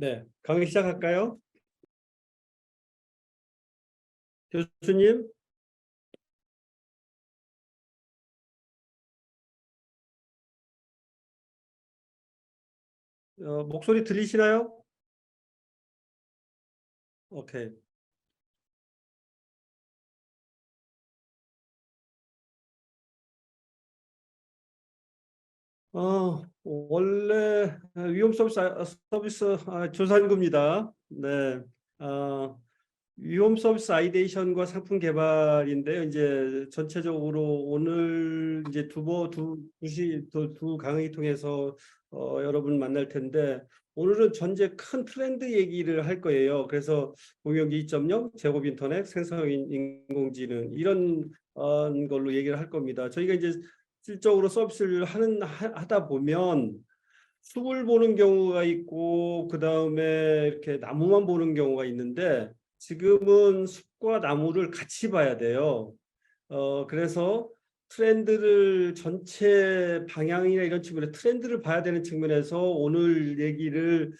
네, 강의 시작할까요? 교수님, 목소리 들리시나요? 오케이. 원래 위험 서비스 조산구입니다. 네. 어, 위험 서비스 아이데이션과 상품 개발인데요. 이제 전체적으로 오늘 이제 두 강의 통해서 여러분 만날 텐데 오늘은 전체 큰 트렌드 얘기를 할 거예요. 그래서 공유기 2.0, 제곱 인터넷, 생성 인공지능 이런 걸로 얘기를 할 겁니다. 저희가 이제 실적으로 서비스를 하다 보면 숲을 보는 경우가 있고 그 다음에 이렇게 나무만 보는 경우가 있는데 지금은 숲과 나무를 같이 봐야 돼요. 그래서 트렌드를 전체 방향이나 이런 측면에 트렌드를 봐야 되는 측면에서 오늘 얘기를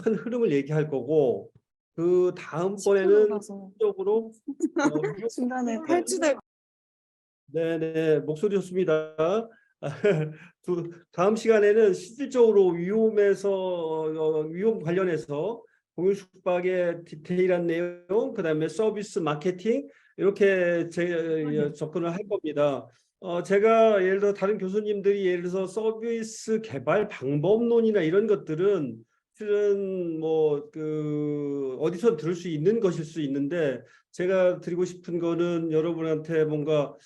큰 흐름을 얘기할 거고 그 다음번에는 시끄러워서 적으로 중간에 탈주될 네네, 목소리 좋습니다. 다음 시간에는 실질적으로 위험 관련해서 공유 숙박의 디테일한 내용, 그다음에 서비스 마케팅 이렇게 접근을 할 겁니다. 제가 예를 들어 다른 교수님들이 예를 들어서 서비스 개발 방법론이나 이런 것들은 실은 뭐 그 어디서 들을 수 있는 것일 수 있는데 제가 드리고 싶은 거는 여러분한테 뭔가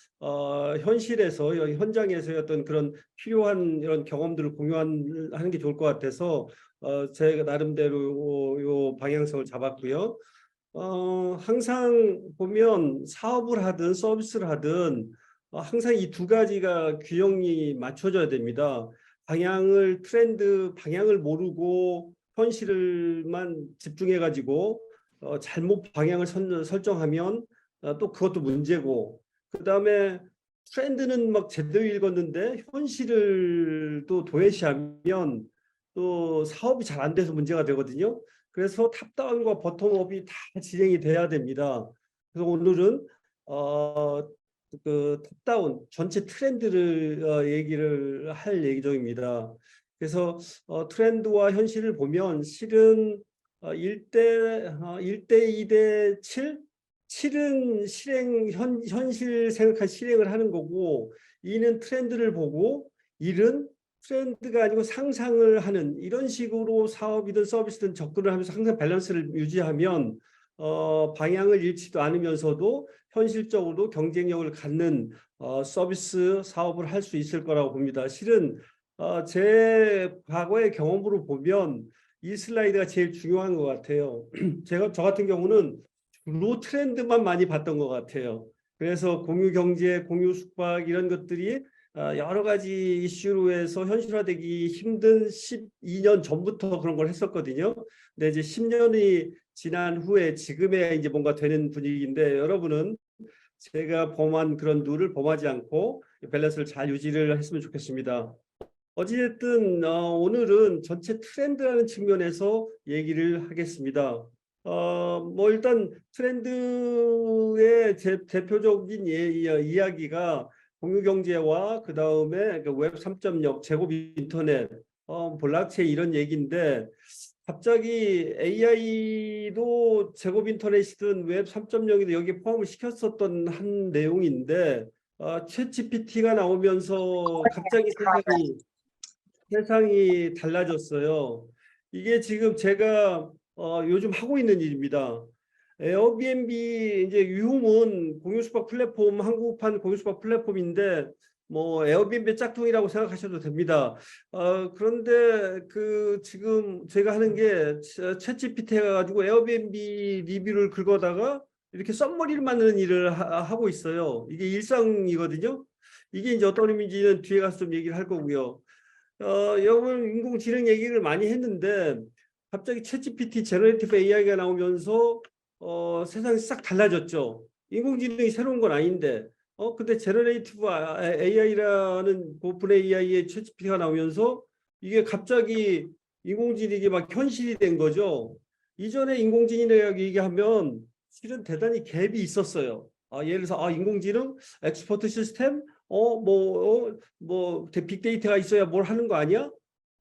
현실에서 현장에서의 어떤 그런 필요한 이런 경험들을 공유하는 게 좋을 것 같아서 제가 나름대로 요 방향성을 잡았고요. 항상 보면 사업을 하든 서비스를 하든 항상 이 두 가지가 균형이 맞춰져야 됩니다. 트렌드 방향을 모르고 현실을만 집중해가지고 잘못 방향을 설정하면 또 그것도 문제고 그다음에 트렌드는 막 제대로 읽었는데 현실을 또 도외시하면 또 사업이 잘 안 돼서 문제가 되거든요. 그래서 탑다운과 버텀업이 다 진행이 돼야 됩니다. 그래서 오늘은 어, 그 탑다운 전체 트렌드를 얘기를 할 예정입니다. 그래서 트렌드와 현실을 보면 실은 1대 2대 7? 7은 현실 생각한 실행을 하는 거고 2는 트렌드를 보고 1은 트렌드가 아니고 상상을 하는 이런 식으로 사업이든 서비스든 접근을 하면서 항상 밸런스를 유지하면 방향을 잃지도 않으면서도 현실적으로 경쟁력을 갖는 서비스 사업을 할 수 있을 거라고 봅니다. 실은 제 과거의 경험으로 보면 이 슬라이드가 제일 중요한 것 같아요. 저 같은 경우는 주로 트렌드만 많이 봤던 것 같아요. 그래서 공유 경제, 공유 숙박 이런 것들이 여러 가지 이슈로 해서 현실화되기 힘든 12년 전부터 그런 걸 했었거든요. 근데 이제 10년이 지난 후에 지금에 이제 뭔가 되는 분위기인데 여러분은 제가 범한 그런 룰을 범하지 않고 밸런스를 잘 유지를 했으면 좋겠습니다. 어찌됐든 오늘은 전체 트렌드라는 측면에서 얘기를 하겠습니다. 뭐 일단 트렌드의 대표적인 이야기가 공유경제와 그 다음에 웹 3.0, 제곱 인터넷, 블록체인 이런 얘기인데 갑자기 AI도 제곱 인터넷이든 웹 3.0이든 여기 포함을 시켰었던 한 내용인데 챗 GPT가 나오면서 갑자기 세상이 달라졌어요. 이게 지금 제가 요즘 하고 있는 일입니다. 에어비앤비 이제 유흥은 공유숙박 플랫폼 한국판 공유숙박 플랫폼인데 뭐 에어비앤비 짝퉁이라고 생각하셔도 됩니다. 그런데 그 지금 제가 하는 게 챗GPT 해가지고 에어비앤비 리뷰를 긁어다가 이렇게 썸머리를 만드는 일을 하고 있어요. 이게 일상이거든요. 이게 이제 어떤 의미인지는 뒤에 가서 좀 얘기를 할 거고요. 여러분 인공지능 얘기를 많이 했는데 갑자기 챗GPT 제너레이티브 AI가 나오면서 세상이 싹 달라졌죠. 인공지능이 새로운 건 아닌데 근데 제너레이티브 AI라는 오픈 AI의 챗GPT가 나오면서 이게 갑자기 인공지능이 이게 막 현실이 된 거죠. 이전에 인공지능이라고 얘기하면 실은 대단히 갭이 있었어요. 예를 들어서 인공지능 엑스퍼트 시스템 뭐 빅데이터가 있어야 뭘 하는 거 아니야?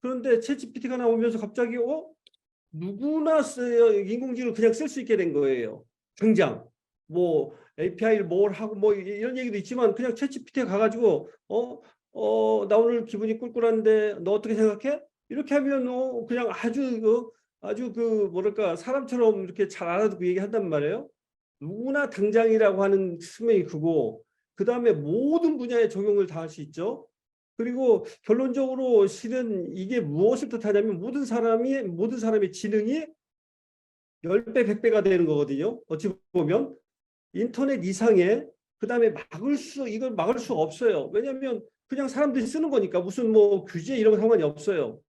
그런데 챗GPT가 나오면서 갑자기 누구나 인공지능을 그냥 쓸 수 있게 된 거예요. 당장 뭐 API를 뭘 하고 뭐 이런 얘기도 있지만 그냥 챗GPT에 가가지고 나 오늘 기분이 꿀꿀한데 너 어떻게 생각해? 이렇게 하면 그냥 아주 그 뭐랄까 사람처럼 이렇게 잘 알아듣고 얘기한단 말이에요. 누구나 당장이라고 하는 측면이 크고 그 다음에 모든 분야에 적용을 다 할 수 있죠. 그리고 결론적으로 실은 이게 무엇을 뜻하냐면 모든 사람의 지능이 10배, 100배가 되는 거거든요. 어찌 보면 인터넷 이상의 그다음에 이걸 막을 수 없어요. 왜냐하면 그냥 사람들이 쓰는 거니까 무슨 뭐 규제 이런 거 상관이 없어요.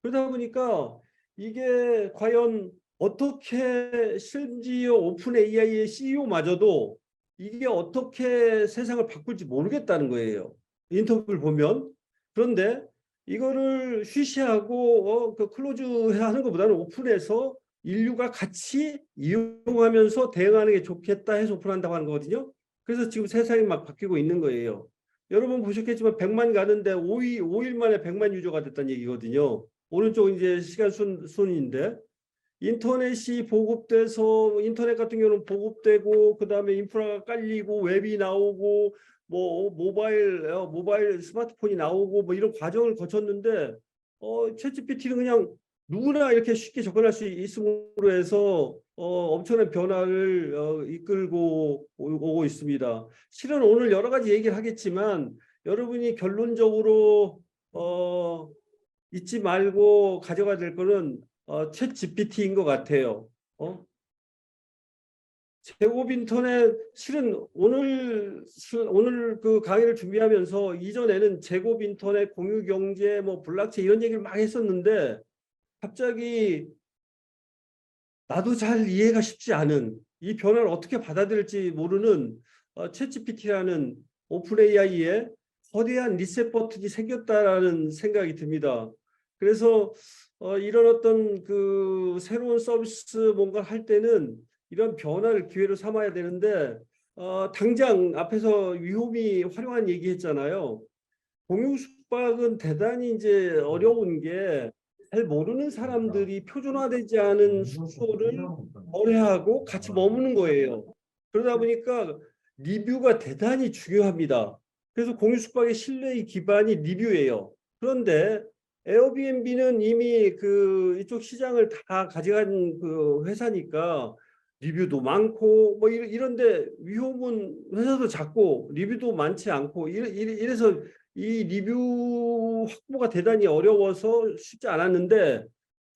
그러다 보니까 이게 과연 어떻게 심지어 오픈 AI의 CEO마저도 이게 어떻게 세상을 바꿀지 모르겠다는 거예요. 인터뷰를 보면. 그런데 이거를 쉬쉬하고 그 클로즈하는 것보다는 오픈해서 인류가 같이 이용하면서 대응하는 게 좋겠다 해서 오픈한다고 하는 거거든요. 그래서 지금 세상이 막 바뀌고 있는 거예요. 여러분 보셨겠지만 100만 가는데 5일 만에 100만 유저가 됐다는 얘기거든요. 오른쪽 이제 시간 순인데 인터넷이 보급돼서 인터넷 같은 경우는 보급되고 그다음에 인프라가 깔리고 웹이 나오고 뭐 모바일 스마트폰이 나오고 뭐 이런 과정을 거쳤는데 챗GPT는 그냥 누구나 이렇게 쉽게 접근할 수 있음으로 해서 엄청난 변화를 이끌고 오고 있습니다. 실은 오늘 여러 가지 얘기를 하겠지만 여러분이 결론적으로 잊지 말고 가져가야 될 거는 챗 GPT인 것 같아요. 제곱 인터넷 실은 오늘 그 강의를 준비하면서 이전에는 제곱 인터넷, 공유 경제, 뭐 블록체인 이런 얘기를 막 했었는데 갑자기 나도 잘 이해가 쉽지 않은 이 변화를 어떻게 받아들일지 모르는 챗 GPT라는 오픈 AI의 거대한 리셋 버튼이 생겼다라는 생각이 듭니다. 그래서 이런 어떤 그 새로운 서비스 뭔가 할 때는 이런 변화를 기회로 삼아야 되는데 당장 앞에서 위홈이 활용한 얘기했잖아요. 공유 숙박은 대단히 이제 어려운 게 잘 모르는 사람들이 표준화되지 않은 숙소를 거래하고 같이 머무는 거예요. 그러다 보니까 리뷰가 대단히 중요합니다. 그래서 공유 숙박의 신뢰의 기반이 리뷰예요. 그런데 에어비앤비는 이미 그 이쪽 시장을 다 가져간 그 회사니까 리뷰도 많고 뭐 이런데 위험은 회사도 작고 리뷰도 많지 않고 이래서 이 리뷰 확보가 대단히 어려워서 쉽지 않았는데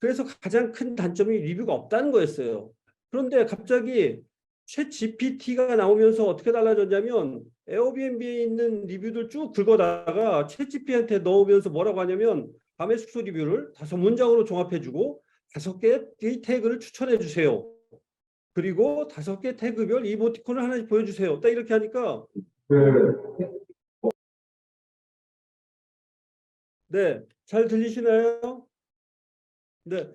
그래서 가장 큰 단점이 리뷰가 없다는 거였어요. 그런데 갑자기 챗 GPT가 나오면서 어떻게 달라졌냐면 에어비앤비에 있는 리뷰들 쭉 긁어다가 챗 GPT한테 넣으면서 뭐라고 하냐면 밤의 숙소 리뷰를 5문장으로 종합해주고 5개의 태그를 추천해 주세요. 그리고 5개 태그별 이모티콘을 하나씩 보여주세요. 딱 이렇게 하니까 네, 잘 들리시나요? 네,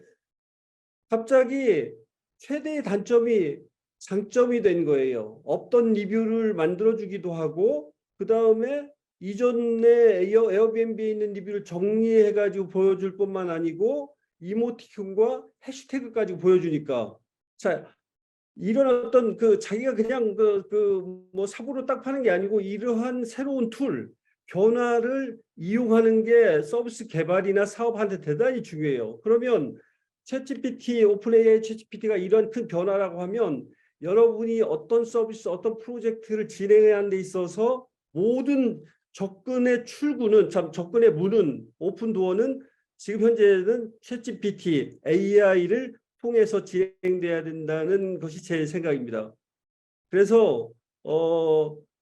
갑자기 최대의 단점이 장점이 된 거예요. 없던 리뷰를 만들어주기도 하고 그 다음에 이전에 에어비앤비에 있는 리뷰를 정리해가지고 보여줄 뿐만 아니고 이모티콘과 해시태그까지 보여주니까 자 이런 어떤 그 자기가 그냥 뭐 사고로 딱 파는 게 아니고 이러한 새로운 툴 변화를 이용하는 게 서비스 개발이나 사업한테 대단히 중요해요. 그러면 챗GPT, 오픈AI 챗GPT가 이런 큰 변화라고 하면 여러분이 어떤 서비스, 어떤 프로젝트를 진행하는 데 있어서 모든 접근의 출구는, 접근의 문은, 오픈도어는 지금 현재는 챗GPT, AI를 통해서 진행돼야 된다는 것이 제 생각입니다. 그래서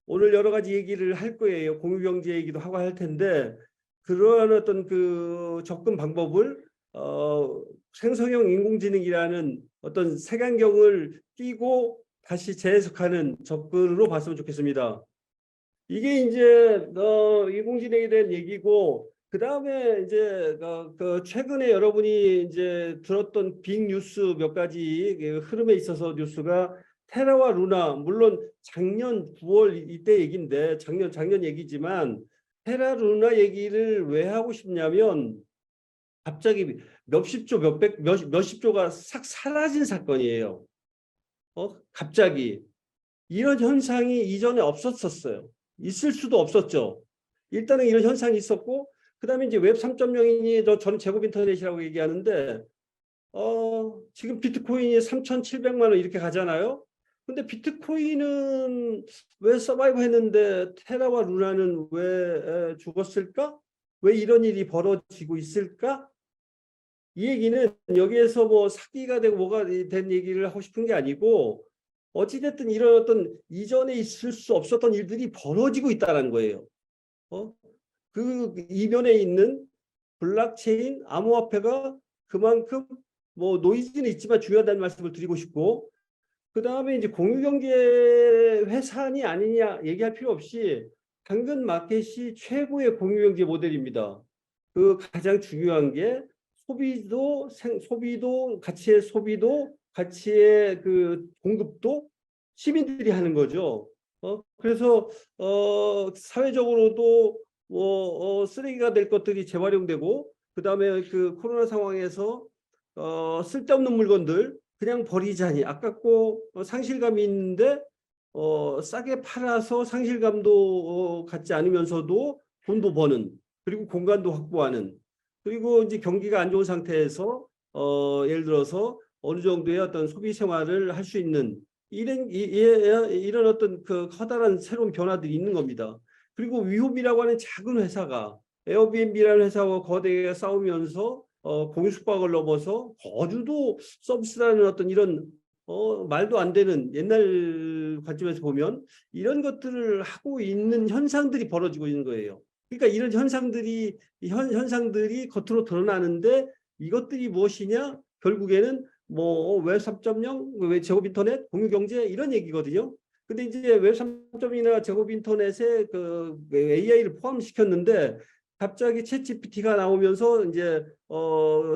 오늘 여러 가지 얘기를 할 거예요. 공유경제 얘기도 하고 할 텐데 그러한 어떤 그 접근 방법을 생성형 인공지능이라는 어떤 색안경을 끼고 다시 재해석하는 접근으로 봤으면 좋겠습니다. 이게 이제 인공지능에 대한 얘기고 그다음에 이제 최근에 여러분이 이제 들었던 빅 뉴스 몇 가지 그 흐름에 있어서 뉴스가 테라와 루나, 물론 작년 9월 이때 얘기인데 작년 얘기지만 테라 루나 얘기를 왜 하고 싶냐면 갑자기 몇십 조 몇십 조가 싹 사라진 사건이에요. 갑자기 이런 현상이 이전에 없었었어요. 있을 수도 없었죠. 일단은 이런 현상이 있었고, 그다음에 이제 웹 3.0이니 저는 제곱 인터넷이라고 얘기하는데 지금 비트코인이 3,700만 원 이렇게 가잖아요. 근데 비트코인은 왜 서바이브 했는데 테라와 루나는 왜 죽었을까? 왜 이런 일이 벌어지고 있을까? 이 얘기는 여기에서 뭐 사기가 되고 뭐가 된 얘기를 하고 싶은 게 아니고 어찌됐든 이런 어떤 이전에 있을 수 없었던 일들이 벌어지고 있다는 거예요. 그 이면에 있는 블록체인 암호화폐가 그만큼 뭐 노이즈는 있지만 중요하다는 말씀을 드리고 싶고, 그 다음에 이제 공유경제 회사니 아니냐 얘기할 필요 없이 당근 마켓이 최고의 공유경제 모델입니다. 그 가장 중요한 게 소비도 가치의 그 공급도 시민들이 하는 거죠. 그래서 사회적으로도 쓰레기가 될 것들이 재활용되고, 그 다음에 그 코로나 상황에서 쓸데없는 물건들 그냥 버리자니 아깝고 상실감이 있는데 싸게 팔아서 상실감도 갖지 않으면서도 돈도 버는, 그리고 공간도 확보하는, 그리고 이제 경기가 안 좋은 상태에서 예를 들어서 어느 정도의 어떤 소비 생활을 할 수 있는 이런 어떤 그 커다란 새로운 변화들이 있는 겁니다. 그리고 위홈이라고 하는 작은 회사가 에어비앤비라는 회사와 거대하게 싸우면서 공유숙박을 넘어서 거주도 서비스라는 어떤 이런 말도 안 되는 옛날 관점에서 보면 이런 것들을 하고 있는 현상들이 벌어지고 있는 거예요. 그러니까 이런 현상들이 겉으로 드러나는데 이것들이 무엇이냐? 결국에는 뭐 웹 3.0, 웹 제곱 인터넷, 공유 경제 이런 얘기거든요. 근데 이제 웹 3.0이나 제곱 인터넷에 그 AI를 포함시켰는데 갑자기 챗GPT가 나오면서 이제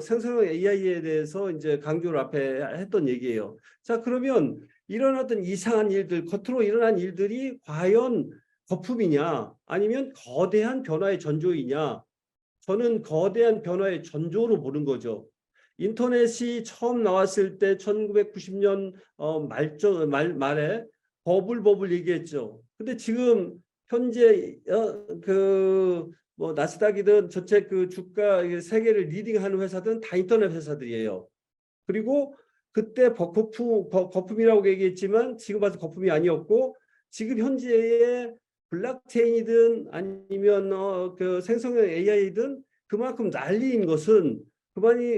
생성형 AI에 대해서 이제 강조를 앞에 했던 얘기예요. 자, 그러면 이런 어떤 이상한 일들, 겉으로 일어난 일들이 과연 거품이냐, 아니면 거대한 변화의 전조이냐? 저는 거대한 변화의 전조로 보는 거죠. 인터넷이 처음 나왔을 때 1990년 말에 버블 얘기했죠. 근데 지금 현재 뭐 나스닥이든 전체 그 주가 세계를 리딩하는 회사들은 다 인터넷 회사들이에요. 그리고 그때 거품이라고 얘기했지만 지금 봐서 거품이 아니었고, 지금 현재의 블록체인이든 아니면 그 생성형 AI든 그만큼 난리인 것은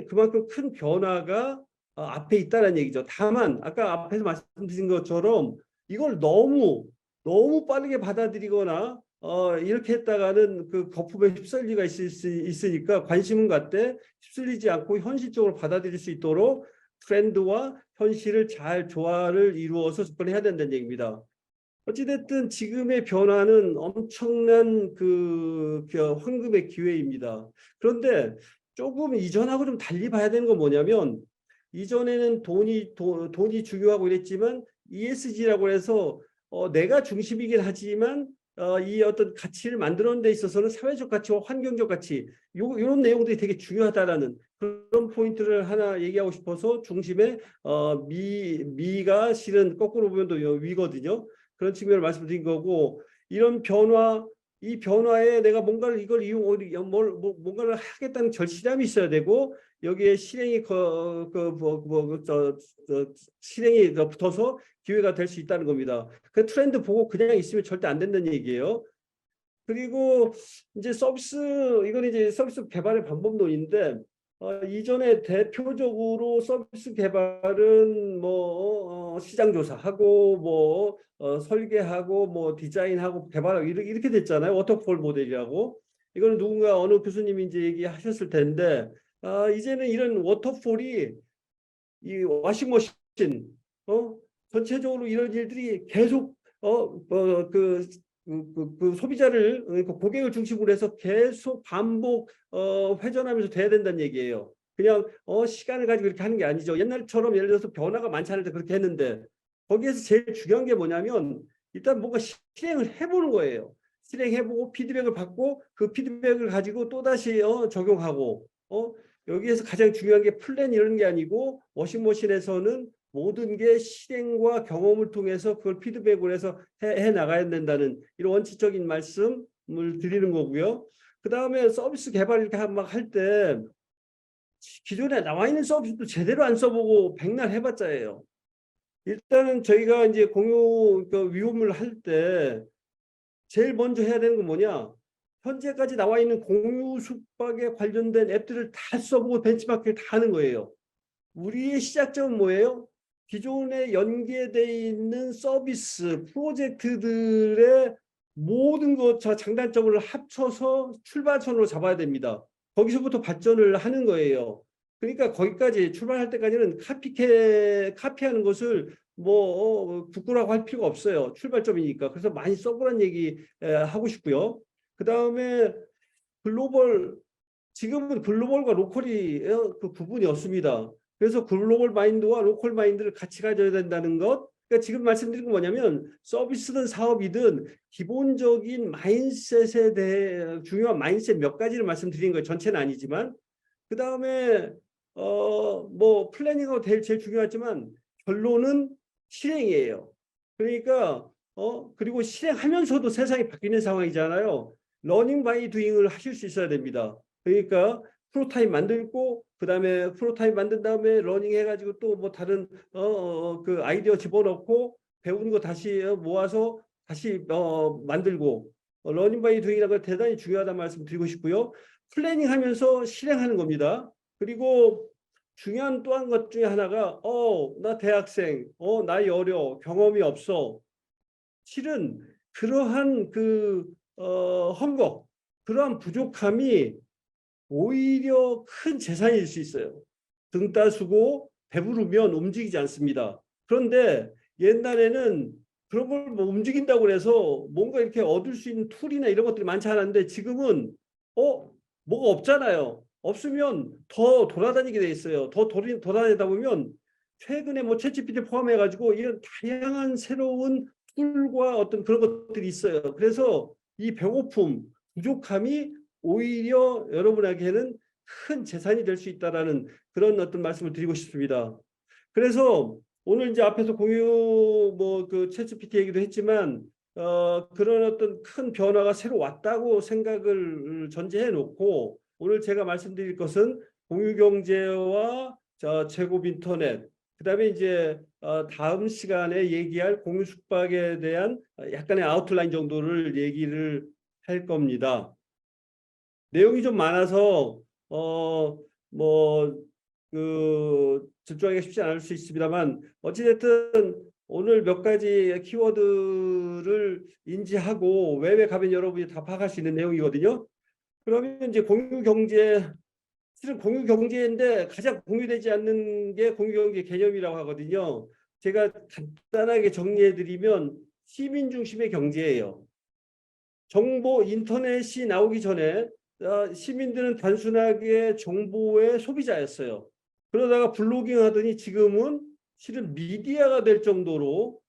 그만큼 큰 변화가 앞에 있다는 얘기죠. 다만 아까 앞에서 말씀드린 것처럼 이걸 너무 빠르게 받아들이거나 이렇게 했다가는 그 거품에 휩쓸릴 리가 있으니까 관심은 갖되 휩쓸리지 않고 현실적으로 받아들일 수 있도록 트렌드와 현실을 잘 조화를 이루어서 접근해야 된다는 얘기입니다. 어찌됐든 지금의 변화는 엄청난 그 황금의 기회입니다. 그런데 조금 이전하고 좀 달리 봐야 되는 건 뭐냐면, 이전에는 돈이 중요하고 이랬지만 ESG라고 해서 내가 중심이긴 하지만 이 어떤 가치를 만드는 데 있어서는 사회적 가치와 환경적 가치, 이런 내용들이 되게 중요하다라는 그런 포인트를 하나 얘기하고 싶어서 중심에 미가 실은 거꾸로 보면 또 위거든요. 그런 측면을 말씀드린 거고, 이 변화에 내가 뭔가를 뭔가를 하겠다는 절실함이 있어야 되고, 여기에 실행이 붙어서 기회가 될 수 있다는 겁니다. 그 트렌드 보고 그냥 있으면 절대 안 된다는 얘기예요. 그리고 이제 이건 이제 서비스 개발의 방법론인데, 이전에 대표적으로 서비스 개발은 뭐 시장 조사하고 뭐 설계하고 뭐 디자인하고 개발하고 이렇게 됐잖아요. 워터폴 모델이라고. 이거는 누군가 어느 교수님이 이제 얘기하셨을 텐데, 이제는 이런 워터폴이 이 워싱머신 전체적으로 이런 일들이 계속 그 그 소비자를 그 고객을 중심으로 해서 계속 반복 회전하면서 돼야 된다는 얘기예요. 그냥 시간을 가지고 이렇게 하는 게 아니죠. 옛날처럼 예를 들어서 변화가 많지 않을 때 그렇게 했는데 거기에서 제일 중요한 게 뭐냐면 일단 뭔가 실행을 해보는 거예요. 실행해보고 피드백을 받고 그 피드백을 가지고 또다시 적용하고 여기에서 가장 중요한 게 플랜 이런 게 아니고 워싱머신에서는 모든 게 실행과 경험을 통해서 그걸 피드백을 해서 해 나가야 된다는 이런 원칙적인 말씀을 드리는 거고요. 그 다음에 서비스 개발 이렇게 막 할 때 기존에 나와 있는 서비스도 제대로 안 써보고 백날 해봤자예요. 일단은 저희가 이제 공유 위험을 할 때 제일 먼저 해야 되는 건 뭐냐? 현재까지 나와 있는 공유 숙박에 관련된 앱들을 다 써보고 벤치마킹을 다 하는 거예요. 우리의 시작점은 뭐예요? 기존에 연계되어 있는 서비스, 프로젝트들의 모든 것 장단점을 합쳐서 출발선으로 잡아야 됩니다. 거기서부터 발전을 하는 거예요. 그러니까 거기까지 출발할 때까지는 카피하는 것을 뭐 부끄러워 할 필요가 없어요. 출발점이니까. 그래서 많이 써보라는 얘기 하고 싶고요. 그 다음에 글로벌, 지금은 글로벌과 로컬이 그 구분이 없습니다. 그래서 글로벌 마인드와 로컬 마인드를 같이 가져야 된다는 것. 그러니까 지금 말씀드린 건 뭐냐면 서비스든 사업이든 기본적인 마인셋에 대해 중요한 마인셋 몇 가지를 말씀드린 거예요. 전체는 아니지만. 그 다음에 뭐 플래닝하고 제일 중요하지만 결론은 실행이에요. 그러니까 그리고 실행하면서도 세상이 바뀌는 상황이잖아요. 러닝 바이 두잉을 하실 수 있어야 됩니다. 그러니까 프로타입 만들고 그다음에 프로타입 만든 다음에 러닝 해가지고 또 뭐 다른 그 아이디어 집어넣고 배우는 거 다시 모아서 다시 만들고 러닝 바이 두잉이라는 걸 대단히 중요하다는 말씀 드리고 싶고요. 플래닝 하면서 실행하는 겁니다. 그리고 중요한 또 한 것 중에 하나가 나 대학생, 나이 어려, 경험이 없어. 실은 그러한 그 헝거, 그러한 부족함이 오히려 큰 재산일 수 있어요. 등 따수고 배부르면 움직이지 않습니다. 그런데 옛날에는 그런 걸 뭐 움직인다고 해서 뭔가 이렇게 얻을 수 있는 툴이나 이런 것들이 많지 않았는데 지금은 뭐가 없잖아요. 없으면 더 돌아다니게 돼 있어요. 더 돌아다니다 보면 최근에 뭐 챗GPT 포함해가지고 이런 다양한 새로운 툴과 어떤 그런 것들이 있어요. 그래서 이 배고픔, 부족함이 오히려 여러분에게는 큰 재산이 될 수 있다라는 그런 어떤 말씀을 드리고 싶습니다. 그래서 오늘 이제 앞에서 공유 뭐 그 챗GPT 얘기도 했지만 그런 어떤 큰 변화가 새로 왔다고 생각을 전제해 놓고 오늘 제가 말씀드릴 것은 공유 경제와 제곱 인터넷 그다음에 이제 다음 시간에 얘기할 공유 숙박에 대한 약간의 아웃라인 정도를 얘기를 할 겁니다. 내용이 좀 많아서 집중하기가 쉽지 않을 수 있습니다만 어찌됐든 오늘 몇 가지 키워드를 인지하고 웹에 가면 여러분이 다 파악할 수 있는 내용이거든요. 그러면 이제 공유경제, 실은 공유경제인데 가장 공유되지 않는 게 공유경제 개념이라고 하거든요. 제가 간단하게 정리해드리면 시민 중심의 경제예요. 정보 인터넷이 나오기 전에 시민들은 단순하게 정보의 소비자였어요. 그러다가 블로깅 하더니 지금은 실은 미디어가 될 정도로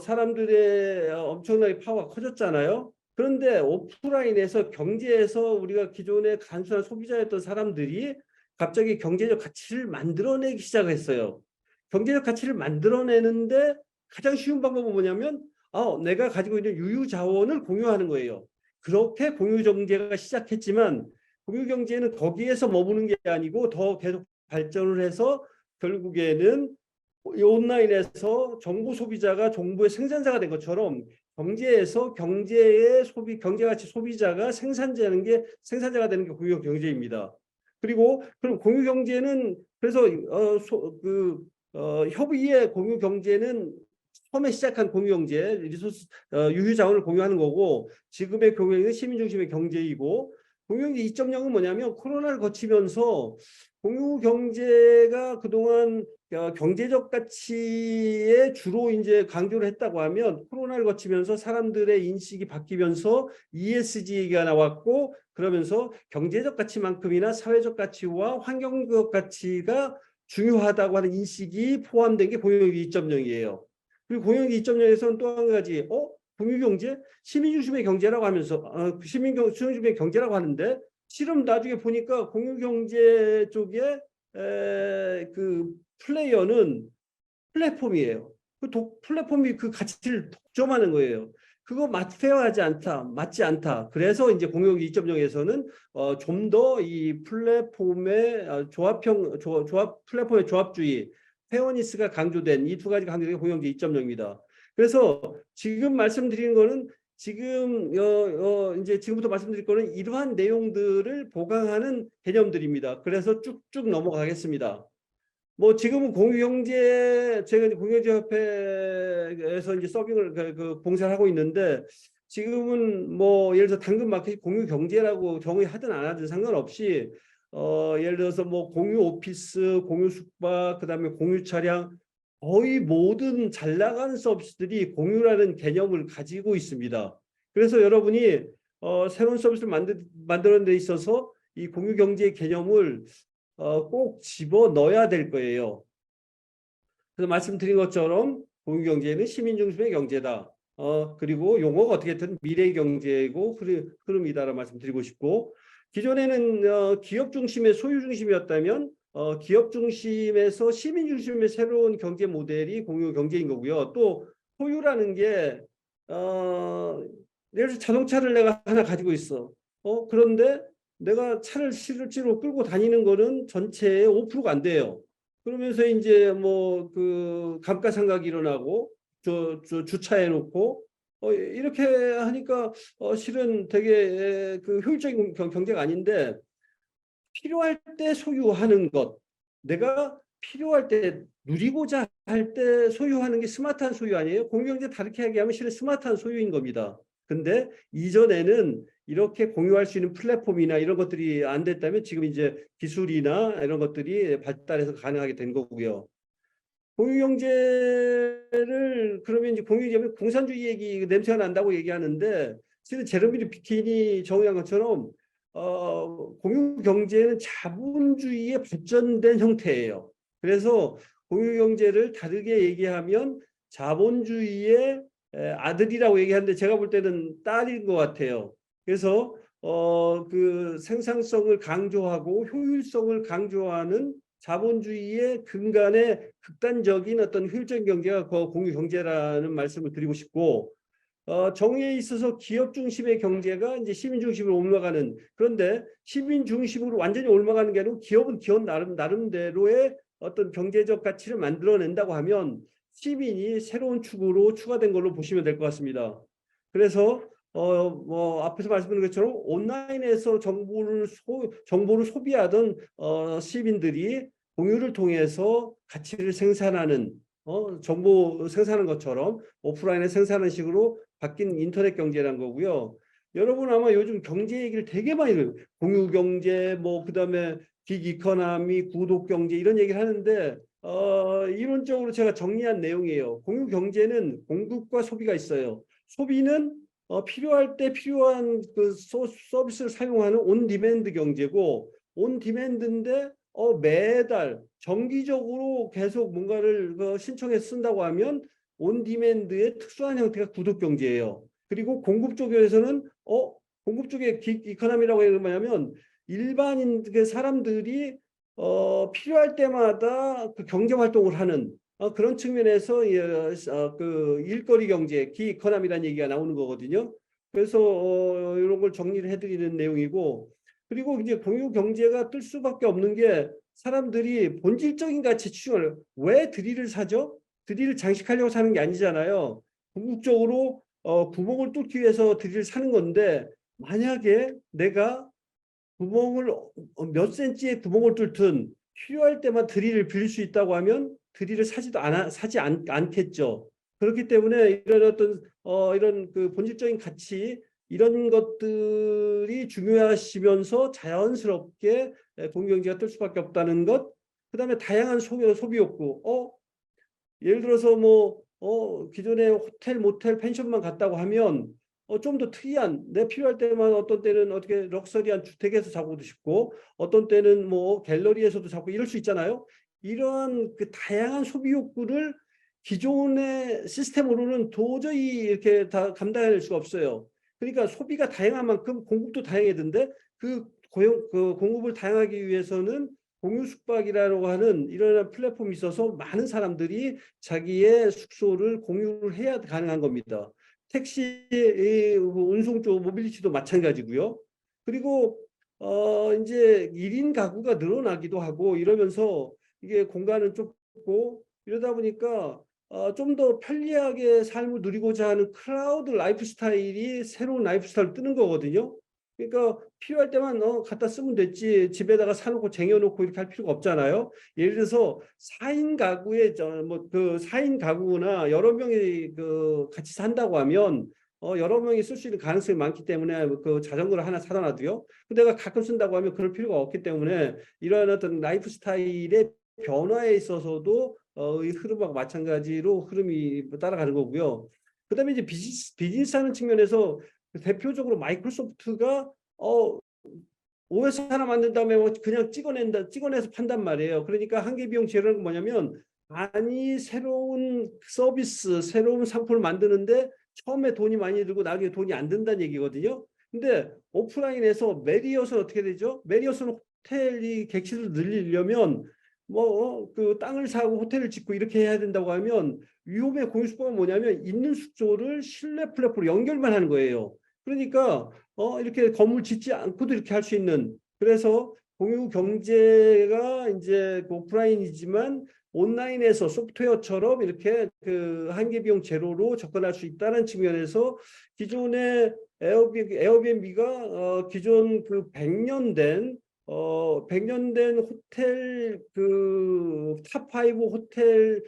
사람들의 엄청나게 파워가 커졌잖아요. 그런데 오프라인에서 경제에서 우리가 기존에 단순한 소비자였던 사람들이 갑자기 경제적 가치를 만들어내기 시작했어요. 경제적 가치를 만들어내는데 가장 쉬운 방법은 뭐냐면 내가 가지고 있는 유유자원을 공유하는 거예요. 그렇게 공유경제가 시작했지만 공유경제는 거기에서 머무는 게 아니고 더 계속 발전을 해서 결국에는 온라인에서 정보 소비자가 정보의 생산자가 된 것처럼 경제에서 경제의 경제가치 소비자가 생산자가 되는 게 공유경제입니다. 그리고 그럼 공유경제는 그래서 협의의 공유경제는 처음에 시작한 공유경제, 리소스 유휴자원을 공유하는 거고 지금의 경우에는 시민 중심의 경제이고 공유경제 2.0은 뭐냐면 코로나를 거치면서 공유 경제가 그동안 경제적 가치에 주로 이제 강조를 했다고 하면 코로나를 거치면서 사람들의 인식이 바뀌면서 ESG 얘기가 나왔고 그러면서 경제적 가치만큼이나 사회적 가치와 환경적 가치가 중요하다고 하는 인식이 포함된 게 공유경제 2.0이에요. 그리고 공유경제 2.0에서는 또 한 가지 공유경제 시민 중심의 경제라고 하면서 시민 중심의 경제라고 하는데 실은 나중에 보니까 공유경제 쪽에 그 플레이어는 플랫폼이에요. 플랫폼이 그 가치를 독점하는 거예요. 그거 페어하지 않다, 맞지 않다. 그래서 이제 공유경제 2.0에서는 좀 더 이 플랫폼의 플랫폼의 조합주의, 페어니스가 강조된 이 두 가지가 강조된 공유경제 2.0입니다. 그래서 지금 말씀드리는 거는 이제 지금부터 말씀드릴 거는 이러한 내용들을 보강하는 개념들입니다. 그래서 쭉쭉 넘어가겠습니다. 뭐 지금은 공유경제 제가 이제 공유경제협회에서 이제 서빙을 봉사를 하고 있는데 지금은 뭐 예를 들어서 당근마켓 공유경제라고 정의하든 안 하든 상관없이 예를 들어서 뭐 공유 오피스, 공유 숙박, 그다음에 공유 차량 거의 모든 잘 나가는 서비스들이 공유라는 개념을 가지고 있습니다. 그래서 여러분이 새로운 서비스를 만드는 데 있어서 이 공유 경제의 개념을 꼭 집어 넣어야 될 거예요. 그래서 말씀드린 것처럼 공유 경제는 시민 중심의 경제다. 그리고 용어가 어떻게든 미래 경제고 흐름이다라는 말씀드리고 싶고 기존에는 기업 중심의 소유 중심이었다면 기업 중심에서 시민 중심의 새로운 경제 모델이 공유 경제인 거고요. 또 소유라는 게 예를 들어 자동차를 내가 하나 가지고 있어. 그런데 내가 차를 실제로 끌고 다니는 거는 전체의 5%가 안 돼요. 그러면서 이제 뭐 그 감가상각이 일어나고 주차해 놓고 이렇게 하니까 실은 되게 그 효율적인 경제가 아닌데 필요할 때 소유하는 것, 내가 필요할 때 누리고자 할 때 소유하는 게 스마트한 소유 아니에요? 공유경제 다르게 얘기하면 실은 스마트한 소유인 겁니다. 근데 이전에는 이렇게 공유할 수 있는 플랫폼이나 이런 것들이 안 됐다면 지금 이제 기술이나 이런 것들이 발달해서 가능하게 된 거고요. 공유경제를 그러면 이제 공유경제는 공산주의 얘기 냄새가 난다고 얘기하는데 실은 제르미 비킨이 정의한 것처럼 공유경제는 자본주의의 발전된 형태예요. 그래서 공유경제를 다르게 얘기하면 자본주의의 아들이라고 얘기하는데 제가 볼 때는 딸인 것 같아요. 그래서 그 생산성을 강조하고 효율성을 강조하는 자본주의의 근간에 극단적인 어떤 효율적인 경제가 공유 경제라는 말씀을 드리고 싶고 정의에 있어서 기업 중심의 경제가 이제 시민 중심으로 옮아가는 그런데 시민 중심으로 완전히 옮아가는 게 아니고 기업은 기업 나름대로의 어떤 경제적 가치를 만들어낸다고 하면 시민이 새로운 축으로 추가된 걸로 보시면 될 것 같습니다. 그래서 뭐 앞에서 말씀드린 것처럼 온라인에서 정보를 소비하던 시민들이 공유를 통해서 가치를 생산하는 정보 생산하는 것처럼 오프라인에 생산하는 식으로 바뀐 인터넷 경제라는 거고요. 여러분 아마 요즘 경제 얘기를 되게 많이 해요. 공유 경제 뭐 그다음에 빅 이코노미, 구독 경제 이런 얘기를 하는데 이론적으로 제가 정리한 내용이에요. 공유 경제는 공급과 소비가 있어요. 소비는 필요할 때 필요한 그 서비스를 사용하는 온 디맨드 경제고 온 디맨드인데 매달 정기적으로 계속 뭔가를 신청해서 쓴다고 하면 온 디맨드의 특수한 형태가 구독 경제예요. 그리고 공급 쪽에서는 공급 쪽에 이코노미라고 하는 건 뭐냐면 일반인 그 사람들이 필요할 때마다 그 경제 활동을 하는 그런 측면에서 그 일거리 경제, 기이코노미라는 얘기가 나오는 거거든요. 그래서 이런 걸 정리를 해드리는 내용이고 그리고 이제 공유 경제가 뜰 수밖에 없는 게 사람들이 본질적인 가치 추정을 왜 드릴을 사죠? 드릴을 장식하려고 사는 게 아니잖아요. 궁극적으로 구멍을 뚫기 위해서 드릴을 사는 건데 만약에 내가 구멍을 몇 센치의 구멍을 뚫든 필요할 때만 드릴을 빌릴 수 있다고 하면 드릴을 사지 않겠죠. 그렇기 때문에 이런 어떤 이런 그 본질적인 가치 이런 것들이 중요하시면서 자연스럽게 공유경제가 뜰 수밖에 없다는 것. 그다음에 다양한 소비 욕구. 예를 들어서 뭐 기존에 호텔, 모텔, 펜션만 갔다고 하면 좀 더 특이한 내 필요할 때만 어떤 때는 어떻게 럭셔리한 주택에서 자고도 싶고 어떤 때는 뭐 갤러리에서도 자고 이럴 수 있잖아요. 이런 그 다양한 소비 욕구를 기존의 시스템으로는 도저히 이렇게 다 감당할 수가 없어요. 그러니까 소비가 다양한 만큼 공급도 다양해진데 그 공급을 다양하기 위해서는 공유 숙박이라고 하는 이런 플랫폼이 있어서 많은 사람들이 자기의 숙소를 공유를 해야 가능한 겁니다. 택시, 운송 쪽 모빌리티도 마찬가지고요. 그리고 이제 1인 가구가 늘어나기도 하고 이러면서 이게 공간은 좁고 이러다 보니까 좀 더 편리하게 삶을 누리고자 하는 크라우드 라이프 스타일이 새로운 라이프 스타일을 뜨는 거거든요. 그러니까 필요할 때만 갖다 쓰면 됐지 집에다가 사놓고 쟁여놓고 이렇게 할 필요가 없잖아요. 예를 들어서 4인 가구에 뭐그 4인 가구나 여러 명이 그 같이 산다고 하면 여러 명이 쓸 수 있는 가능성이 많기 때문에 그 자전거를 하나 사다 놔도요. 내가 가끔 쓴다고 하면 그럴 필요가 없기 때문에 이러한 어떤 라이프 스타일의 변화에 있어서도 이 흐름하고 마찬가지로 흐름이 따라가는 거고요. 그다음에 이제 비즈니스하는 측면에서 대표적으로 마이크로소프트가 OS 하나 만든 다음에 그냥 찍어내서 판단 말이에요. 그러니까 한계 비용 제로는 뭐냐면 아니 새로운 서비스, 새로운 상품을 만드는데 처음에 돈이 많이 들고 나중에 돈이 안 든다는 얘기거든요. 근데 오프라인에서 메리엇은 어떻게 되죠? 메리엇은 호텔이 객실을 늘리려면 뭐 그 땅을 사고 호텔을 짓고 이렇게 해야 된다고 하면 위험의 공유수법은 뭐냐면 있는 숙소를 실내 플랫폼으로 연결만 하는 거예요. 그러니까 이렇게 건물 짓지 않고도 이렇게 할 수 있는 그래서 공유 경제가 이제 오프라인이지만 온라인에서 소프트웨어처럼 이렇게 그 한계 비용 제로로 접근할 수 있다는 측면에서 기존의 에어비앤비가 기존 그 100년 된 호텔 그 탑5 호텔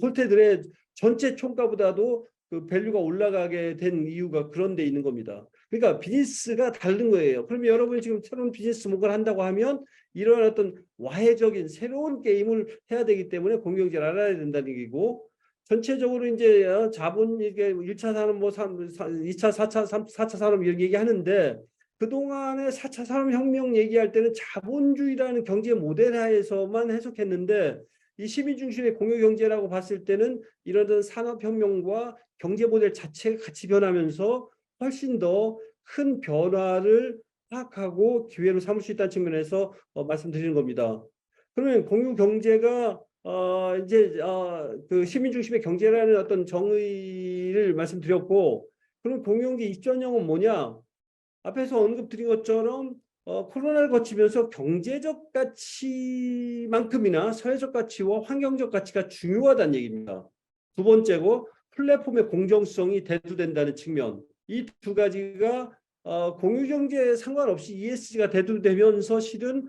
호텔들의 전체 총가보다도 그 밸류가 올라가게 된 이유가 그런 데 있는 겁니다. 그러니까 비즈니스가 다른 거예요. 그러면 여러분이 지금 새로운 비즈니스 목을 한다고 하면 이런 어떤 와해적인 새로운 게임을 해야 되기 때문에 공유경제를 알아야 된다는 얘기고 전체적으로 이제 자본 이게 1차 산업 뭐 2차, 4차, 4차 산업 이런 얘기하는데 그동안에 4차 산업혁명 얘기할 때는 자본주의라는 경제 모델 하에서만 해석했는데 이 시민 중심의 공유경제라고 봤을 때는 이런 산업혁명과 경제 모델 자체가 같이 변하면서 훨씬 더 큰 변화를 파악하고 기회로 삼을 수 있다는 측면에서 말씀드리는 겁니다. 그러면 공유경제가 이제 그 시민 중심의 경제라는 어떤 정의를 말씀드렸고 그럼 공유경제 2.0은 뭐냐? 앞에서 언급드린 것처럼 코로나를 거치면서 경제적 가치만큼이나 사회적 가치와 환경적 가치가 중요하다는 얘기입니다. 두 번째고 플랫폼의 공정성이 대두된다는 측면. 이 두 가지가 공유경제에 상관없이 ESG가 대두되면서 실은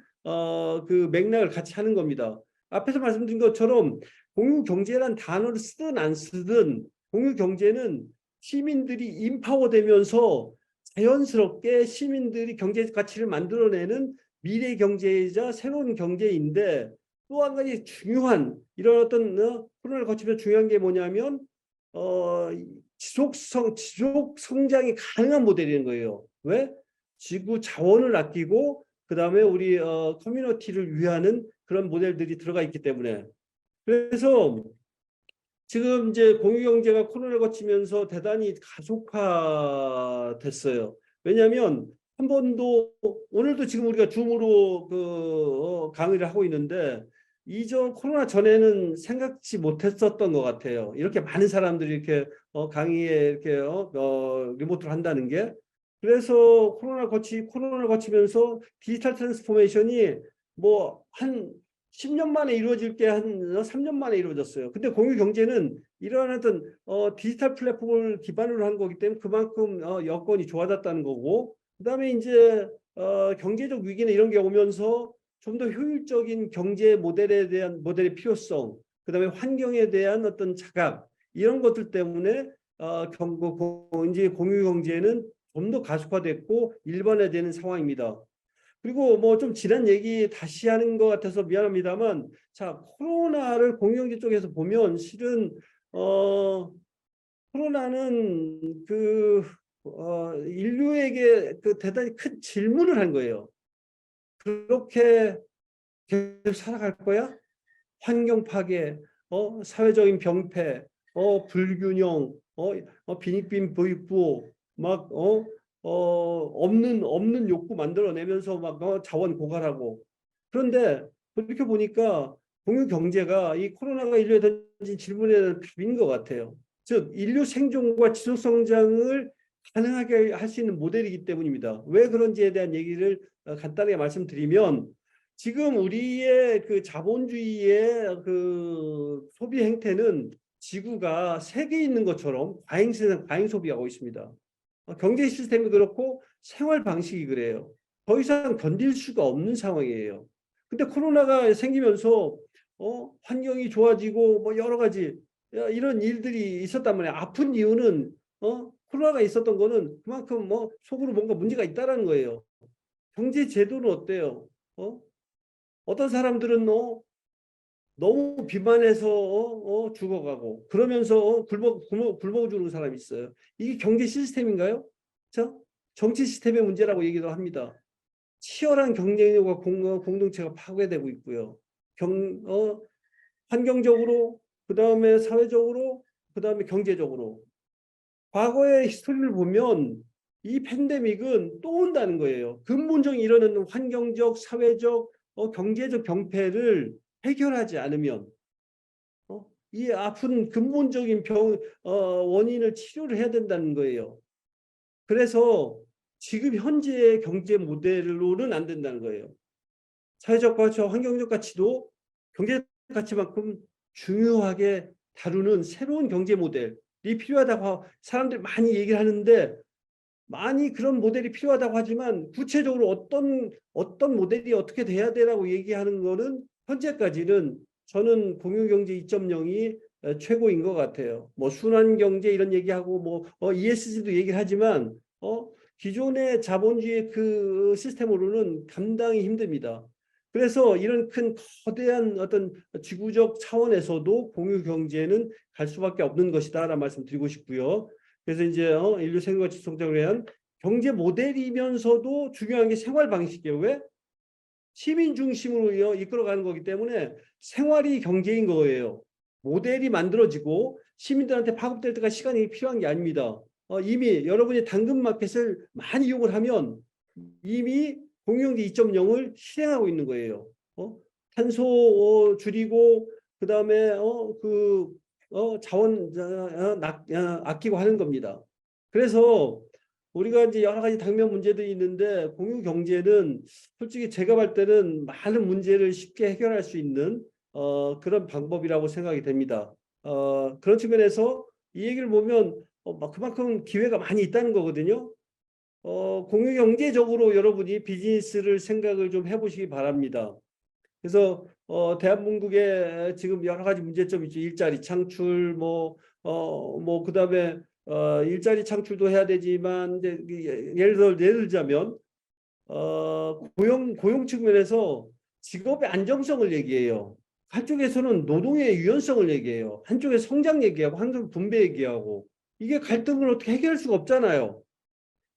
그 맥락을 같이 하는 겁니다. 앞에서 말씀드린 것처럼 공유경제란 단어를 쓰든 안 쓰든 공유경제는 시민들이 인파워되면서 자연스럽게 시민들이 경제적 가치를 만들어내는 미래 경제이자 새로운 경제인데 또 한 가지 중요한 이런 어떤 코로나를 거치면서 중요한 게 뭐냐면 지속 성장이 가능한 모델인 거예요. 왜? 지구 자원을 아끼고 그다음에 우리 커뮤니티를 위하는 그런 모델들이 들어가 있기 때문에 그래서 지금 이제 공유경제가 코로나를 거치면서 대단히 가속화됐어요. 왜냐하면 한 번도 오늘도 지금 우리가 줌으로 그 강의를 하고 있는데 이전 코로나 전에는 생각지 못했었던 것 같아요. 이렇게 많은 사람들이 이렇게 강의에 이렇게 리모트로 한다는 게 그래서 코로나를 거치면서 디지털 트랜스포메이션이 뭐 한 10년 만에 이루어질 게 한 3년 만에 이루어졌어요. 근데 공유 경제는 이러한 어떤 디지털 플랫폼을 기반으로 한 거기 때문에 그만큼 여건이 좋아졌다는 거고 그다음에 이제 경제적 위기나 이런 게 오면서 좀 더 효율적인 경제 모델에 대한 모델의 필요성, 그다음에 환경에 대한 어떤 자각 이런 것들 때문에 이제 공유 경제는 좀 더 가속화됐고 일반화되는 상황입니다. 그리고 뭐 좀 지난 얘기 다시 하는 것 같아서 미안합니다만, 자, 코로나를 공유 경제 쪽에서 보면 실은 코로나는 인류에게 대단히 큰 질문을 한 거예요. 그렇게 계속 살아갈 거야? 환경 파괴, 사회적인 병폐, 불균형, 빈익빈 부익부, 막, 없는 욕구 만들어내면서 막, 자원 고갈하고. 그런데, 그렇게 보니까 공유 경제가 이 코로나가 인류에 던진 질문에 대한 답인 것 같아요. 즉, 인류 생존과 지속 성장을 가능하게 할 수 있는 모델이기 때문입니다. 왜 그런지에 대한 얘기를 간단하게 말씀드리면, 지금 우리의 그 자본주의의 그 소비 행태는 지구가 세계에 있는 것처럼 과잉 소비하고 있습니다. 경제 시스템이 그렇고 생활 방식이 그래요. 더 이상 견딜 수가 없는 상황이에요. 근데 코로나가 생기면서 환경이 좋아지고 뭐 여러 가지 이런 일들이 있었단 말이에요. 아픈 이유는 코로나가 있었던 거는 그만큼 뭐 속으로 뭔가 문제가 있다라는 거예요. 경제 제도는 어때요? 어떤 사람들은 너무 비만해서 죽어가고 그러면서 굶어 죽는 사람이 있어요. 이게 경제 시스템인가요? 저 정치 시스템의 문제라고 얘기도 합니다. 치열한 경쟁력과 공동체가 파괴되고 있고요. 환경적으로, 그 다음에 사회적으로, 그 다음에 경제적으로. 과거의 히스토리를 보면 이 팬데믹은 또 온다는 거예요. 근본적인 일어나는 환경적, 사회적, 경제적 병폐를 해결하지 않으면 이 아픈 근본적인 원인을 치료를 해야 된다는 거예요. 그래서 지금 현재의 경제 모델로는 안 된다는 거예요. 사회적 가치, 환경적 가치도 경제 가치만큼 중요하게 다루는 새로운 경제 모델이 필요하다고 사람들이 많이 얘기를 하는데, 많이 그런 모델이 필요하다고 하지만 구체적으로 어떤 모델이 어떻게 돼야 되라고 얘기하는 거는 현재까지는 저는 공유경제 2.0이 최고인 것 같아요. 뭐 순환경제 이런 얘기하고 뭐 ESG도 얘기하지만 기존의 자본주의 그 시스템으로는 감당이 힘듭니다. 그래서 이런 큰 거대한 어떤 지구적 차원에서도 공유경제는 갈 수밖에 없는 것이다라는 말씀 드리고 싶고요. 그래서 이제 인류 생활 지속적으로 위한 경제 모델이면서도 중요한 게 생활 방식이에요. 왜? 시민 중심으로 이끌어가는 거기 때문에 생활이 경제인 거예요. 모델이 만들어지고 시민들한테 파급될 때가 시간이 필요한 게 아닙니다. 이미 여러분이 당근마켓을 많이 이용을 하면 이미 공유경제 2.0을 실행하고 있는 거예요. 탄소 줄이고 그다음에 자원 아끼고 하는 겁니다. 그래서 우리가 이제 여러 가지 당면 문제들이 있는데 공유 경제는 솔직히 제가 볼 때는 많은 문제를 쉽게 해결할 수 있는 그런 방법이라고 생각이 됩니다. 그런 측면에서 이 얘기를 보면 그만큼 기회가 많이 있다는 거거든요. 공유 경제적으로 여러분이 비즈니스를 생각을 좀 해보시기 바랍니다. 그래서 대한민국에 지금 여러 가지 문제점이 있죠. 일자리 창출, 그다음에 일자리 창출도 해야 되지만 이제 예를 들자면 고용 측면에서 직업의 안정성을 얘기해요. 한쪽에서는 노동의 유연성을 얘기해요. 한쪽에 성장 얘기하고 한쪽 분배 얘기하고 이게 갈등을 어떻게 해결할 수가 없잖아요.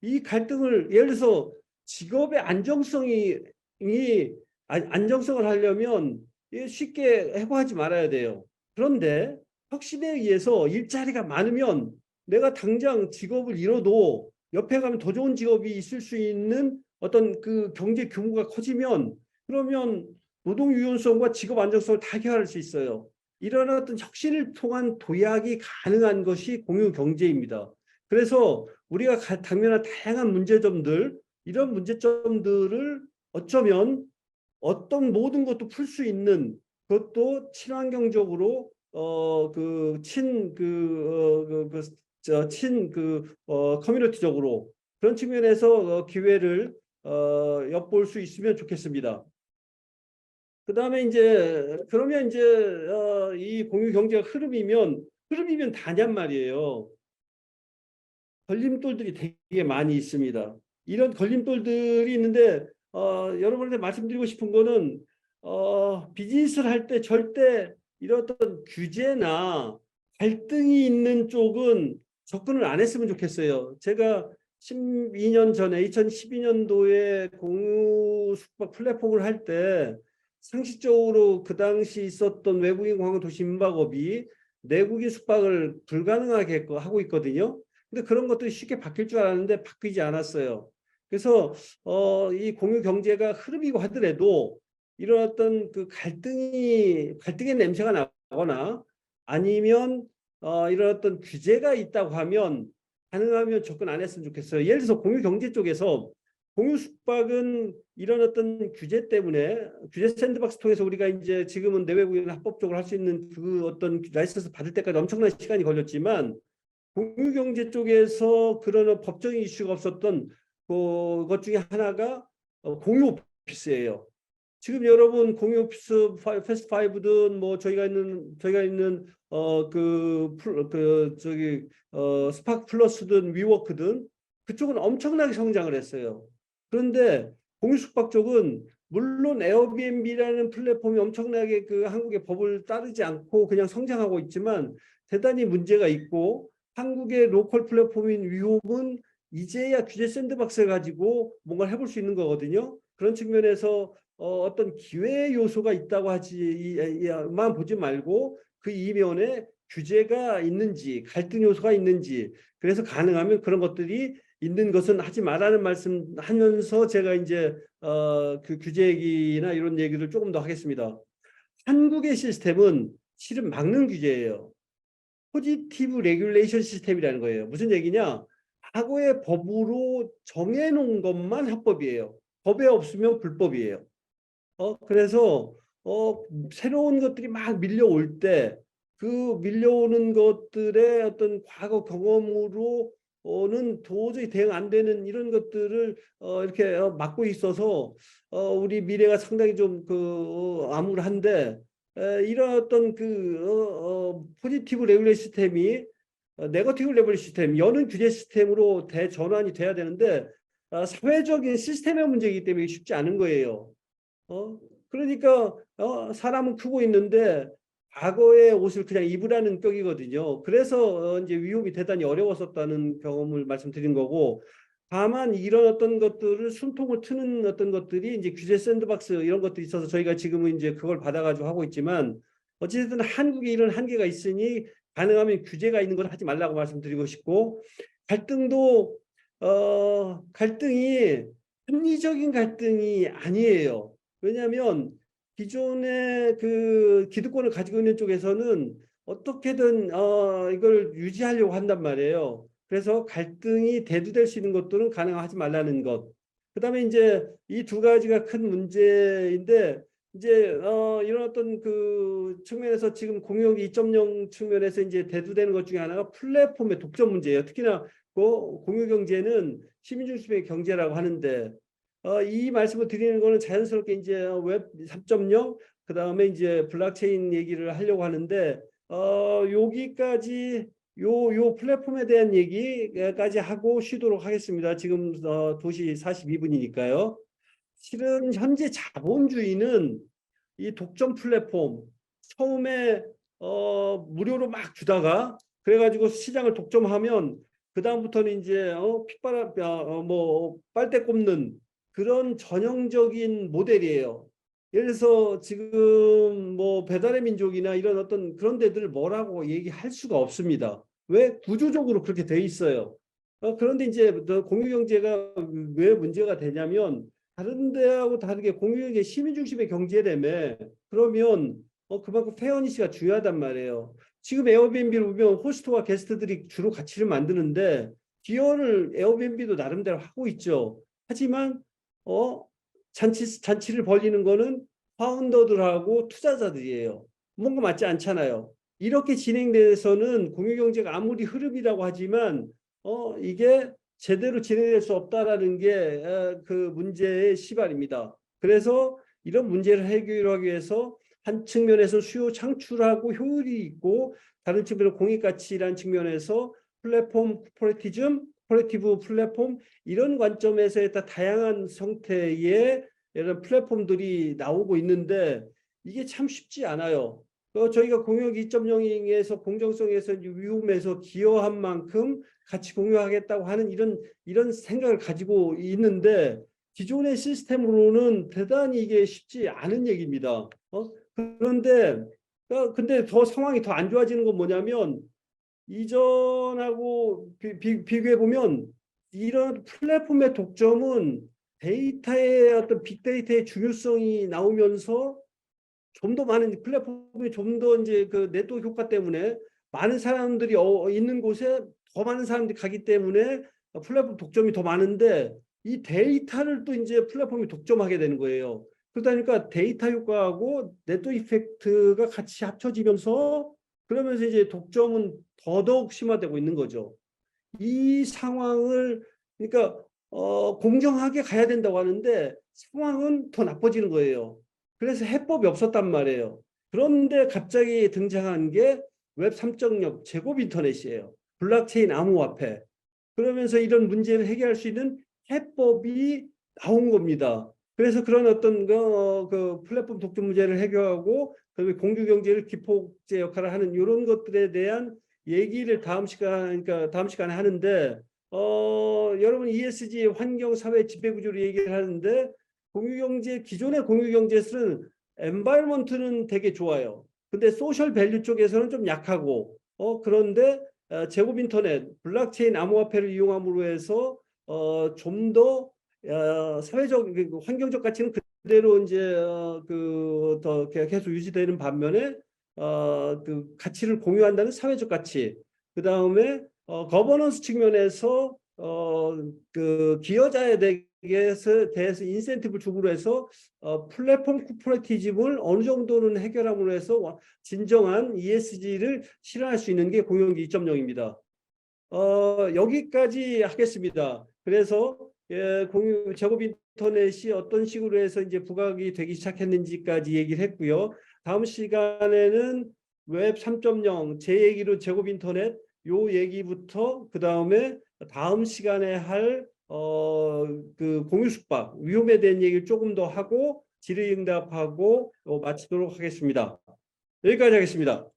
이 갈등을 예를 들어서 직업의 안정성을 하려면 쉽게 해고하지 말아야 돼요. 그런데 혁신에 의해서 일자리가 많으면 내가 당장 직업을 잃어도 옆에 가면 더 좋은 직업이 있을 수 있는 어떤 그 경제 규모가 커지면 그러면 노동 유연성과 직업 안정성을 다 해결할 수 있어요. 이런 어떤 혁신을 통한 도약이 가능한 것이 공유 경제입니다. 그래서 우리가 당면한 다양한 문제점들, 이런 문제점들을 어쩌면 어떤 모든 것도 풀 수 있는 그것도 친환경적으로 커뮤니티적으로 그런 측면에서 기회를 엿볼 수 있으면 좋겠습니다. 그다음에 이제 그러면 이제 이 공유 경제가 흐름이면 다냔 말이에요. 걸림돌들이 되게 많이 있습니다. 이런 걸림돌들이 있는데 여러분한테 말씀드리고 싶은 거는 비즈니스를 할 때 절대 이런 어떤 규제나 갈등이 있는 쪽은 접근을 안 했으면 좋겠어요. 제가 12년 전에 2012년도에 공유 숙박 플랫폼을 할 때 상식적으로 그 당시 있었던 외국인 관광 도시 민박업이 내국인 숙박을 불가능하게 하고 있거든요. 근데 그런 것들이 쉽게 바뀔 줄 알았는데 바뀌지 않았어요. 그래서 이 공유 경제가 흐름이고 하더라도 이런 어떤 그 갈등의 냄새가 나거나 아니면 이런 어떤 규제가 있다고 하면 가능하면 접근 안 했으면 좋겠어요. 예를 들어서 공유 경제 쪽에서 공유 숙박은 이런 어떤 규제 때문에 규제 샌드박스 통해서 우리가 이제 지금은 내외국인 합법적으로 할 수 있는 그 어떤 라이선스 받을 때까지 엄청난 시간이 걸렸지만 공유경제 쪽에서 그런 법적인 이슈가 없었던 그것 중에 하나가 공유 오피스예요. 지금 여러분 공유 오피스 패스트 5든 뭐 저희가 있는 스파크 플러스든 위워크든 그쪽은 엄청나게 성장을 했어요. 그런데 공유 숙박 쪽은 물론 에어비앤비라는 플랫폼이 엄청나게 그 한국의 법을 따르지 않고 그냥 성장하고 있지만 대단히 문제가 있고 한국의 로컬 플랫폼인 위홈은 이제야 규제 샌드박스를 가지고 뭔가를 해볼 수 있는 거거든요. 그런 측면에서 어떤 기회 요소가 있다고 하지만 보지 말고 그 이면에 규제가 있는지 갈등 요소가 있는지 그래서 가능하면 그런 것들이 있는 것은 하지 말라는 말씀하면서 제가 이제 그 규제 얘기나 이런 얘기를 조금 더 하겠습니다. 한국의 시스템은 실은 막는 규제예요. 포지티브 레귤레이션 시스템이라는 거예요. 무슨 얘기냐? 과거의 법으로 정해놓은 것만 합법이에요. 법에 없으면 불법이에요. 그래서 새로운 것들이 막 밀려올 때 그 밀려오는 것들의 어떤 과거 경험으로는 도저히 대응 안 되는 이런 것들을 이렇게 막고 있어서 우리 미래가 상당히 좀 암울한데 이런 어떤 포지티브 레귤레이션 시스템이 네거티브 레귤레이션 시스템, 여는 규제 시스템으로 대전환이 돼야 되는데 사회적인 시스템의 문제이기 때문에 쉽지 않은 거예요. 그러니까 사람은 크고 있는데 과거의 옷을 그냥 입으라는 격이거든요. 그래서 이제 위협이 대단히 어려웠었다는 경험을 말씀드린 거고, 다만 이런 어떤 것들을 숨통을 트는 어떤 것들이 이제 규제 샌드박스 이런 것들이 있어서 저희가 지금은 이제 그걸 받아가지고 하고 있지만 어쨌든 한국에 이런 한계가 있으니 가능하면 규제가 있는 걸 하지 말라고 말씀드리고 싶고, 갈등도 갈등이 합리적인 갈등이 아니에요. 왜냐하면 기존의 그 기득권을 가지고 있는 쪽에서는 어떻게든 이걸 유지하려고 한단 말이에요. 그래서 갈등이 대두될 수 있는 것들은 가능하지 말라는 것. 그다음에 이제 이 두 가지가 큰 문제인데 이제 이런 어떤 그 측면에서 지금 공유경제 2.0 측면에서 이제 대두되는 것 중에 하나가 플랫폼의 독점 문제예요. 특히나 공유경제는 시민중심의 경제라고 하는데 이 말씀을 드리는 거는 자연스럽게 이제 웹 3.0 그다음에 이제 블록체인 얘기를 하려고 하는데 여기까지 요 플랫폼에 대한 얘기까지 하고 쉬도록 하겠습니다. 지금 2시 42분이니까요. 실은 현재 자본주의는 이 독점 플랫폼 처음에 무료로 막 주다가 그래가지고 시장을 독점하면 그 다음부터는 이제 핏바람 뭐 빨대 꼽는 그런 전형적인 모델이에요. 예를 들어서 지금 뭐 배달의 민족이나 이런 어떤 그런 데들 뭐라고 얘기할 수가 없습니다. 왜? 구조적으로 그렇게 돼 있어요. 그런데 이제 공유경제가 왜 문제가 되냐면 다른 데하고 다르게 공유경제 시민 중심의 경제라며 그러면 그만큼 페어니시가 중요하단 말이에요. 지금 에어비앤비를 보면 호스트와 게스트들이 주로 가치를 만드는데 기여를 에어비앤비도 나름대로 하고 있죠. 하지만 잔치를 벌리는 거는 파운더들하고 투자자들이에요. 뭔가 맞지 않잖아요. 이렇게 진행돼서는 공유경제가 아무리 흐름이라고 하지만 이게 제대로 진행될 수 없다라는 게 그 문제의 시발입니다. 그래서 이런 문제를 해결하기 위해서 한 측면에서 수요 창출하고 효율이 있고 다른 측면으로 공익가치라는 측면에서 플랫폼 코퍼레티즘 코퍼레이티브 플랫폼 이런 관점에서 다 다양한 형태의 이런 플랫폼들이 나오고 있는데 이게 참 쉽지 않아요. 저희가 공유하기 2.0에서 공정성에서 위험에서 기여한 만큼 같이 공유하겠다고 하는 이런 생각을 가지고 있는데 기존의 시스템으로는 대단히 이게 쉽지 않은 얘기입니다. 그런데 근데 더 상황이 더 안 좋아지는 건 뭐냐면 이전하고 비교해 보면 이런 플랫폼의 독점은 데이터의 어떤 빅데이터의 중요성이 나오면서 좀 더 많은 플랫폼이 좀 더 이제 그 네트워크 효과 때문에 많은 사람들이 있는 곳에 더 많은 사람들이 가기 때문에 플랫폼 독점이 더 많은데 이 데이터를 또 이제 플랫폼이 독점하게 되는 거예요. 그러다 보니까 데이터 효과하고 네트워크 이펙트가 같이 합쳐지면서 그러면서 이제 독점은 더더욱 심화되고 있는 거죠. 이 상황을 그러니까 공정하게 가야 된다고 하는데 상황은 더 나빠지는 거예요. 그래서 해법이 없었단 말이에요. 그런데 갑자기 등장한 게 웹 3.0 제곱 인터넷이에요. 블록체인 암호화폐. 그러면서 이런 문제를 해결할 수 있는 해법이 나온 겁니다. 그래서 그런 어떤 그 플랫폼 독점 문제를 해결하고 그다음에 공유 경제를 기폭제 역할을 하는 이런 것들에 대한 얘기를 다음 시간에 하는데 여러분 ESG 환경 사회 지배 구조를 얘기를 하는데 공유경제 기존의 공유경제에서는 엔바이러먼트는 되게 좋아요. 근데 소셜 밸류 쪽에서는 좀 약하고 그런데 제곱 인터넷 블록체인 암호화폐를 이용함으로 해서 좀 더 사회적 환경적 가치는 그대로 이제 더 계속 유지되는 반면에 그 가치를 공유한다는 사회적 가치, 그 다음에 거버넌스 측면에서 그 기여자에 대해서 인센티브를 주고 해서 플랫폼 코퍼레티즘을 어느 정도는 해결함으로 해서 진정한 ESG를 실현할 수 있는 게 공유경제 2.0입니다. 여기까지 하겠습니다. 그래서 공유 제곱 인터넷이 어떤 식으로 해서 이제 부각이 되기 시작했는지까지 얘기를 했고요. 다음 시간에는 웹 3.0 제 얘기로 제곱 인터넷 요 얘기부터 그 다음에 다음 시간에 할 그 공유 숙박 위험에 대한 얘기를 조금 더 하고 질의응답하고 마치도록 하겠습니다. 여기까지 하겠습니다.